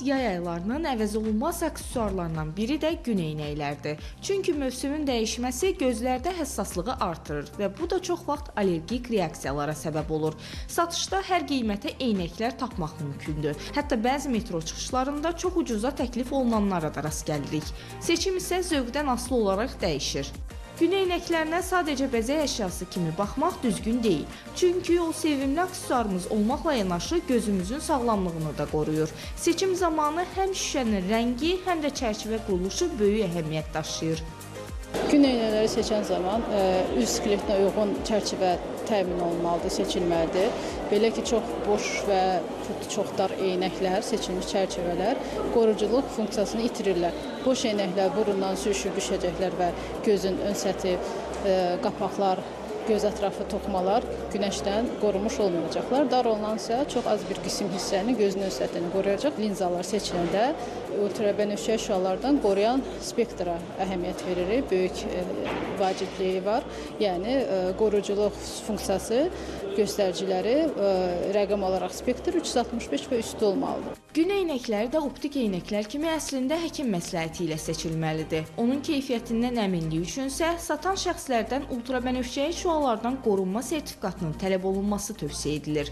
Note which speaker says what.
Speaker 1: yay aylarının əvəz olunmaz aksesuarlarından biri də gün eynəklərdir. Çünki mövsümün dəyişməsi gözlərdə həssaslığı artırır və bu da çox vaxt allergik reaksiyalara səbəb olur. Satışda hər qiymətə eynəklər tapmaq mümkündür. Hətta bəzi metro çıxışlarında çox ucuza təklif olunanlara da rast gəlirik. Seçim isə zövqdən asılı olaraq dəyişir. Gün eynəklərinə sadəcə bəzək əşyası kimi baxmaq düzgün deyil. Çünki o sevimli aksesuarımız olmaqla yanaşı gözümüzün sağlamlığını da qoruyur. Seçim zamanı həm şüşənin rəngi, həm də çərçivə quruluşu böyük əhəmiyyət daşıyır.
Speaker 2: Gün eynəkləri seçən zaman üz skeletinə uyğun çərçivə təmin olunmalıdır, seçilməlidir. Belə ki, çox boş və çox dar eynəklər, seçilmiş çərçivələr qoruyuculuq funksiyasını itirirlər. Boş eynəklər burundan sürüşüb düşəcəklər və gözün ön səthi, qapaqlar, göz ətrafı toxumalar günəşdən qorunmuş olmayacaqlar. Dar olunan isə çox az bir qism hissəni gözün ön səthini qoruyacaq. Linzalar seçiləndə ultrabənövşəyi şüalardan qoruyan spektra əhəmiyyət veririk. Böyük vacibliyi var. Yəni qoruyuculuq funksiyası göstəriciləri rəqəm olaraq spektr 365 və üstü olmalıdır.
Speaker 1: Gün eynəkləri də optik eynəklər kimi əslində həkim məsləhəti ilə seçilməlidir. Onun keyfiyyətindən əminlik üçünsə satan şəxslərdən ultrabənövşəyi şüalardan qorunma sertifikatının tələb olunması tövsiyə edilir.